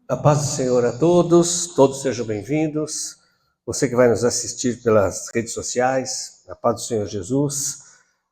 A paz do Senhor a todos sejam bem-vindos. Você que vai nos assistir pelas redes sociais, a paz do Senhor Jesus,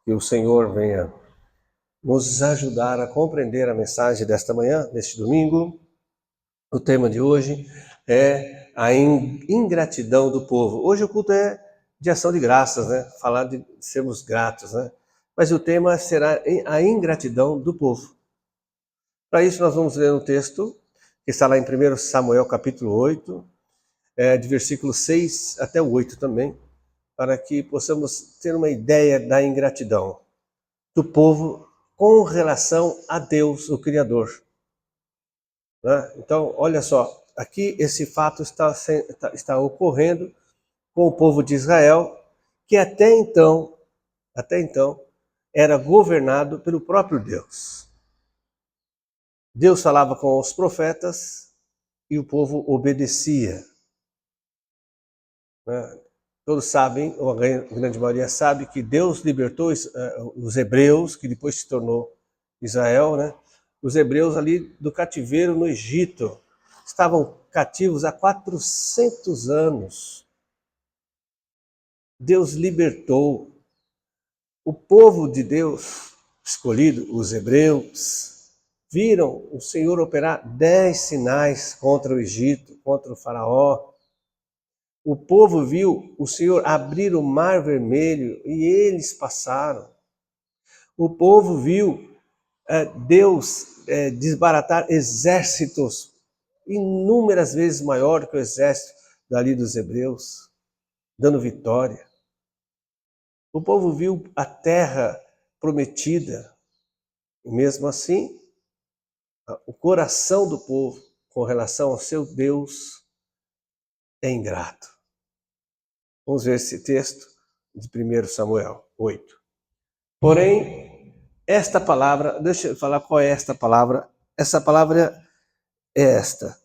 que o Senhor venha nos ajudar a compreender a mensagem desta manhã, deste domingo. O tema de hoje é a ingratidão do povo. Hoje o culto é de ação de graças, né? Falar de sermos gratos, né? Mas o tema será a ingratidão do povo. Para isso nós vamos ler um texto que está lá em 1 Samuel capítulo 8, de versículo 6 até o 8 também, para que possamos ter uma ideia da ingratidão do povo com relação a Deus, o Criador. Né? Então, olha só, aqui esse fato está ocorrendo com o povo de Israel, que até então era governado pelo próprio Deus. Deus falava com os profetas e o povo obedecia. Todos sabem, ou a grande maioria sabe, que Deus libertou os hebreus, que depois se tornou Israel, né? Os hebreus ali do cativeiro no Egito. Estavam cativos há 400 anos. Deus libertou o povo de Deus escolhido, os hebreus, viram o Senhor operar 10 sinais contra o Egito, contra o faraó. O povo viu o Senhor abrir o mar vermelho e eles passaram. O povo viu Deus desbaratar exércitos inúmeras vezes maior do que o exército dali dos hebreus, dando vitória. O povo viu a terra prometida. E mesmo assim, o coração do povo com relação ao seu Deus é ingrato. Vamos ver esse texto de 1 Samuel 8. Porém, esta palavra, deixa eu falar qual é esta palavra. Essa palavra é esta.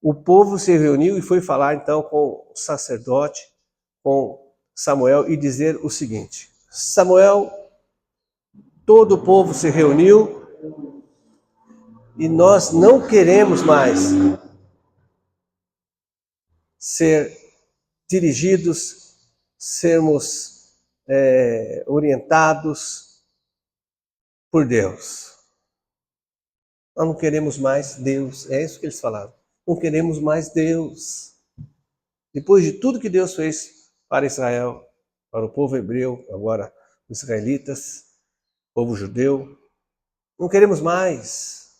O povo se reuniu e foi falar então com o sacerdote, com Samuel, e dizer o seguinte: Samuel, todo o povo se reuniu e nós não queremos mais ser dirigidos, sermos orientados por Deus. Nós não queremos mais Deus. É isso que eles falaram. Não queremos mais Deus. Depois de tudo que Deus fez para Israel, para o povo hebreu, agora os israelitas, povo judeu, não queremos mais.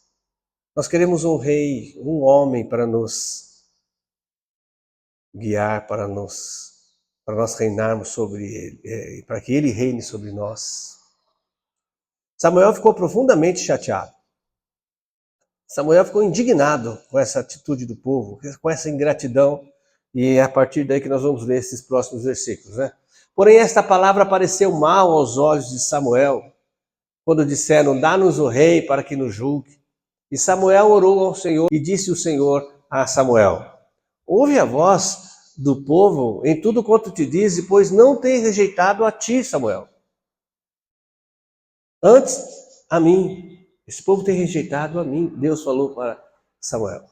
Nós queremos um rei, um homem para nos guiar, para nós reinarmos sobre ele, para que ele reine sobre nós. Samuel ficou profundamente chateado. Samuel ficou indignado com essa atitude do povo, com essa ingratidão, e é a partir daí que nós vamos ler esses próximos versículos, né? Porém, esta palavra pareceu mal aos olhos de Samuel, quando disseram: dá-nos o rei para que nos julgue. E Samuel orou ao Senhor, e disse o Senhor a Samuel: ouve a voz do povo em tudo quanto te diz, pois não tem rejeitado a ti, Samuel. Antes, a mim. Esse povo tem rejeitado a mim. Deus falou para Samuel.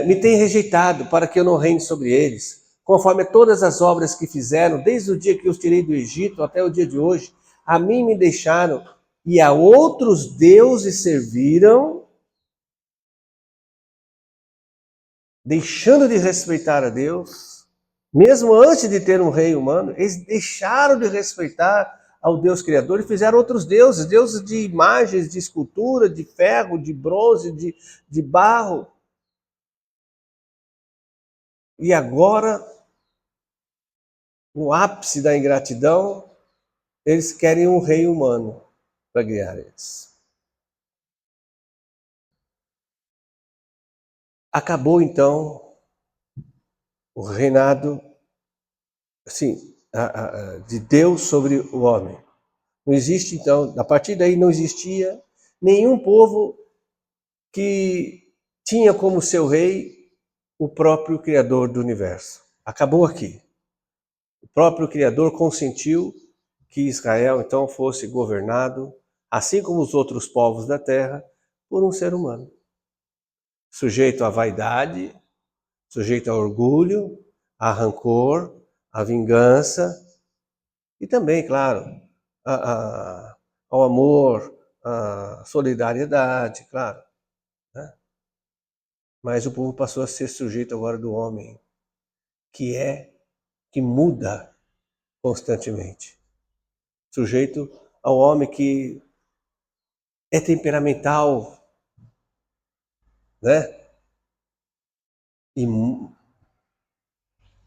Me tem rejeitado para que eu não reine sobre eles, conforme todas as obras que fizeram, desde o dia que os tirei do Egito até o dia de hoje. A mim me deixaram e a outros deuses serviram, deixando de respeitar a Deus. Mesmo antes de ter um rei humano, eles deixaram de respeitar ao Deus Criador e fizeram outros deuses, deuses de imagens, de escultura, de ferro, de bronze, de barro. E agora, no ápice da ingratidão, eles querem um rei humano para guiar eles. Acabou então o reinado, assim, de Deus sobre o homem. Não existe então, a partir daí não existia nenhum povo que tinha como seu rei o próprio Criador do universo. Acabou aqui. O próprio Criador consentiu que Israel então fosse governado, assim como os outros povos da terra, por um ser humano. sujeito à vaidade, sujeito ao orgulho, a rancor, a vingança e também, claro, ao amor, à solidariedade, claro. Né? Mas o povo passou a ser sujeito agora do homem, que muda constantemente. Sujeito ao homem que é temperamental, né? E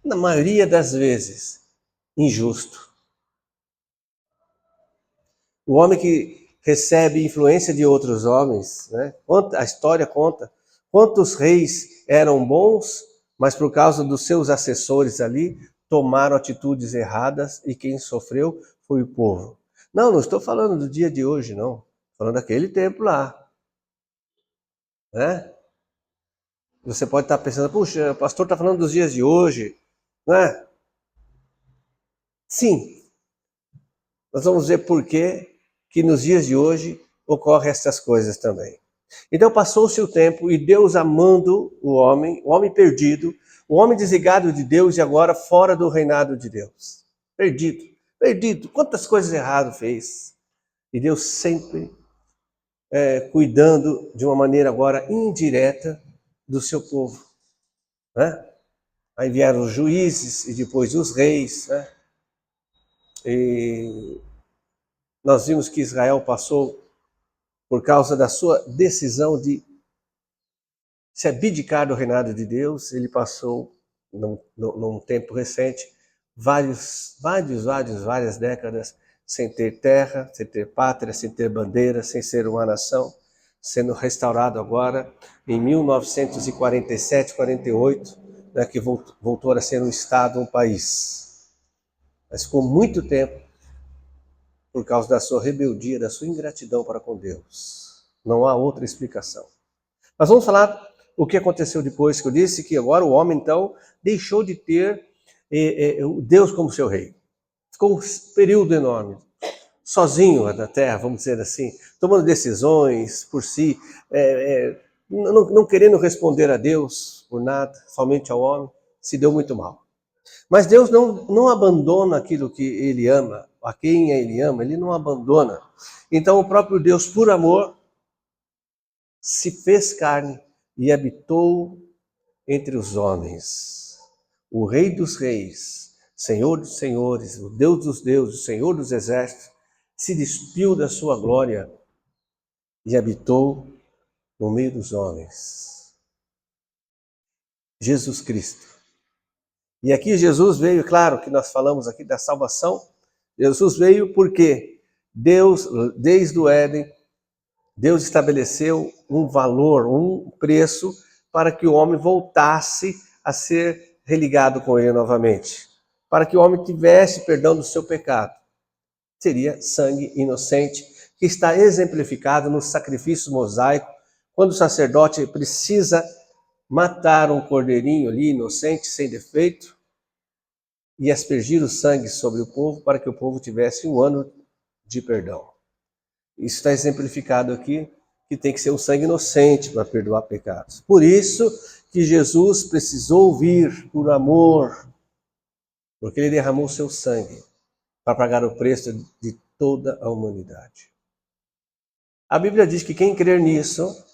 na maioria das vezes, injusto. O homem que recebe influência de outros homens, né? A história conta quantos reis eram bons, mas por causa dos seus assessores ali, tomaram atitudes erradas e quem sofreu foi o povo. Não estou falando do dia de hoje, não. Estou falando daquele tempo lá. Né? Você pode estar pensando, puxa, o pastor está falando dos dias de hoje, né? Sim, nós vamos ver por que nos dias de hoje ocorrem essas coisas também. Então passou-se o tempo e Deus amando o homem perdido, o homem desligado de Deus e agora fora do reinado de Deus. Perdido. Quantas coisas erradas fez. E Deus sempre cuidando de uma maneira agora indireta do seu povo. Né? Aí vieram os juízes e depois os reis. Né? E nós vimos que Israel passou, por causa da sua decisão de se abdicar do reinado de Deus, ele passou, num tempo recente, várias décadas sem ter terra, sem ter pátria, sem ter bandeira, sem ser uma nação, sendo restaurado agora em 1947, 48, né, que voltou a ser um estado, um país. Mas ficou muito tempo por causa da sua rebeldia, da sua ingratidão para com Deus. Não há outra explicação. Mas vamos falar o que aconteceu depois, que eu disse que agora o homem, então, deixou de ter Deus como seu rei. Ficou um período enorme, sozinho na terra, vamos dizer assim, tomando decisões por si, não querendo responder a Deus por nada, somente ao homem, se deu muito mal. Mas Deus não abandona aquilo que ele ama, a quem ele ama, ele não abandona. Então o próprio Deus, por amor, se fez carne e habitou entre os homens. O Rei dos Reis, Senhor dos Senhores, o Deus dos deuses, o Senhor dos exércitos, se despiu da sua glória e habitou no meio dos homens. Jesus Cristo. E aqui Jesus veio, claro que nós falamos aqui da salvação, Jesus veio porque Deus, desde o Éden, Deus estabeleceu um valor, um preço para que o homem voltasse a ser religado com ele novamente. Para que o homem tivesse perdão do seu pecado. Seria sangue inocente, que está exemplificado no sacrifício mosaico, quando o sacerdote precisa matar um cordeirinho ali, inocente, sem defeito, e aspergir o sangue sobre o povo, para que o povo tivesse um ano de perdão. Isso está exemplificado aqui, que tem que ser um sangue inocente para perdoar pecados. Por isso que Jesus precisou vir por amor, porque ele derramou seu sangue para pagar o preço de toda a humanidade. A Bíblia diz que quem crer nisso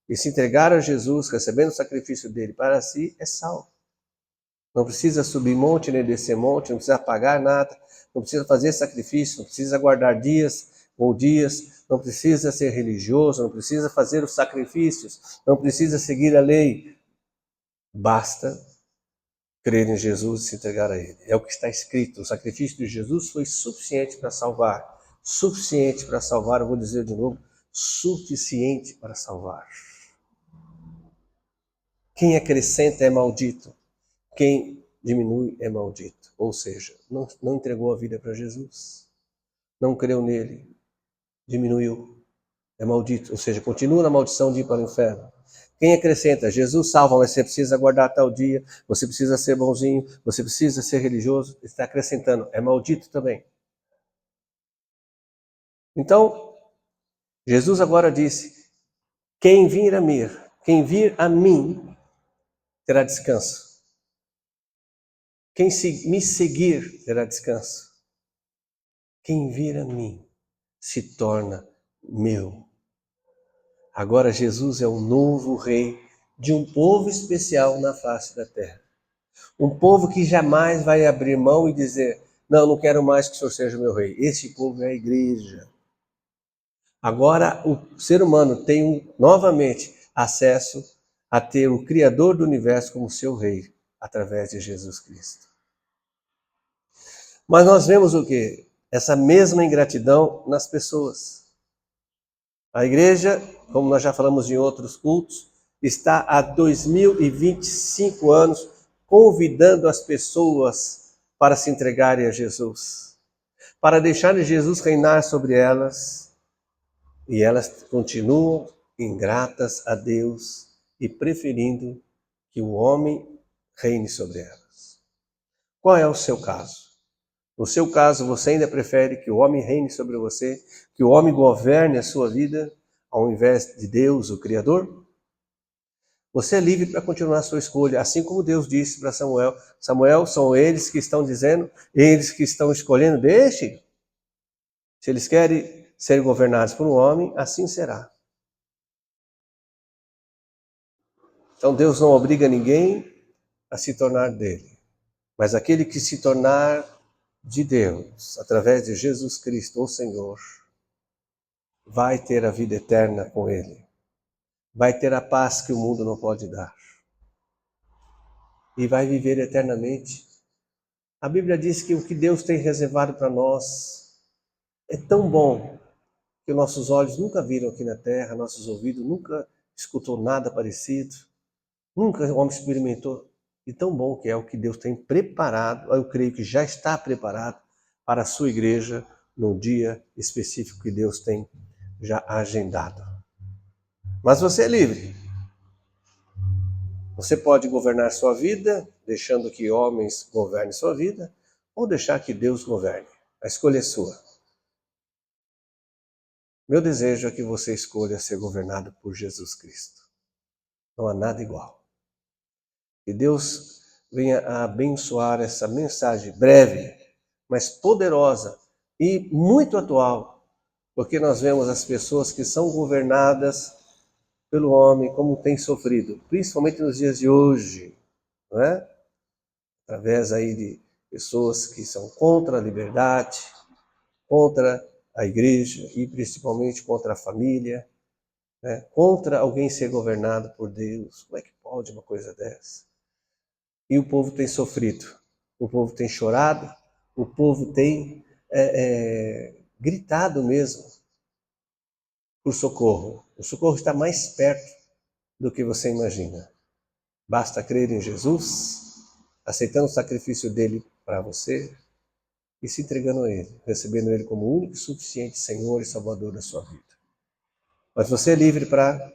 e se entregar a Jesus, recebendo o sacrifício dele para si, é salvo. Não precisa subir monte nem descer monte, não precisa pagar nada, não precisa fazer sacrifício, não precisa guardar dias, não precisa ser religioso, não precisa fazer os sacrifícios, não precisa seguir a lei. Basta crer em Jesus e se entregar a Ele. É o que está escrito. O sacrifício de Jesus foi suficiente para salvar. Suficiente para salvar, eu vou dizer de novo, suficiente para salvar. Quem acrescenta é maldito. Quem diminui é maldito. Ou seja, não entregou a vida para Jesus. Não creu nele. Diminuiu. É maldito. Ou seja, continua na maldição de ir para o inferno. Quem acrescenta? Jesus salva, mas você precisa guardar tal dia, você precisa ser bonzinho, você precisa ser religioso. Está acrescentando. É maldito também. Então, Jesus agora disse, quem vir a mim, Quem vir a mim terá descanso. Quem me seguir terá descanso. Quem vir a mim se torna meu. Agora Jesus é o novo rei de um povo especial na face da terra. Um povo que jamais vai abrir mão e dizer, não quero mais que o Senhor seja o meu rei. Esse povo é a igreja. Agora o ser humano tem novamente acesso a ter o Criador do universo como seu rei, através de Jesus Cristo. Mas nós vemos o quê? Essa mesma ingratidão nas pessoas. A igreja, como nós já falamos em outros cultos, está há 2025 anos convidando as pessoas para se entregarem a Jesus, para deixarem Jesus reinar sobre elas, e elas continuam ingratas a Deus e preferindo que o homem reine sobre elas. Qual é o seu caso? No seu caso, você ainda prefere que o homem reine sobre você, que o homem governe a sua vida, ao invés de Deus, o Criador? Você é livre para continuar a sua escolha, assim como Deus disse para Samuel. Samuel, são eles que estão dizendo, eles que estão escolhendo, deixe. Se eles querem ser governados por um homem, assim será. Então Deus não obriga ninguém a se tornar dele. Mas aquele que se tornar de Deus, através de Jesus Cristo, o Senhor, vai ter a vida eterna com ele. Vai ter a paz que o mundo não pode dar. E vai viver eternamente. A Bíblia diz que o que Deus tem reservado para nós é tão bom que nossos olhos nunca viram aqui na terra, nossos ouvidos nunca escutou nada parecido, nunca o homem experimentou. E tão bom que é o que Deus tem preparado, eu creio que já está preparado para a sua igreja no dia específico que Deus tem já agendado. Mas você é livre. Você pode governar sua vida, deixando que homens governem sua vida, ou deixar que Deus governe. A escolha é sua. Meu desejo é que você escolha ser governado por Jesus Cristo. Não há nada igual. Que Deus venha a abençoar essa mensagem breve, mas poderosa e muito atual, porque nós vemos as pessoas que são governadas pelo homem como têm sofrido, principalmente nos dias de hoje, não é? Através aí de pessoas que são contra a liberdade, contra a igreja e principalmente contra a família, né? Contra alguém ser governado por Deus. Como é que pode uma coisa dessa? E o povo tem sofrido, o povo tem chorado, o povo tem gritado mesmo por socorro. O socorro está mais perto do que você imagina. Basta crer em Jesus, aceitando o sacrifício dele para você e se entregando a ele, recebendo ele como o único e suficiente Senhor e Salvador da sua vida. Mas você é livre para...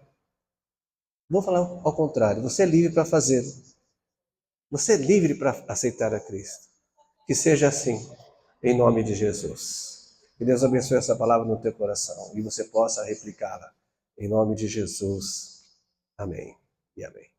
Vou falar ao contrário, você é livre para fazer. Você é livre para aceitar a Cristo. Que seja assim, em nome de Jesus. Que Deus abençoe essa palavra no teu coração e você possa replicá-la. Em nome de Jesus. Amém e amém.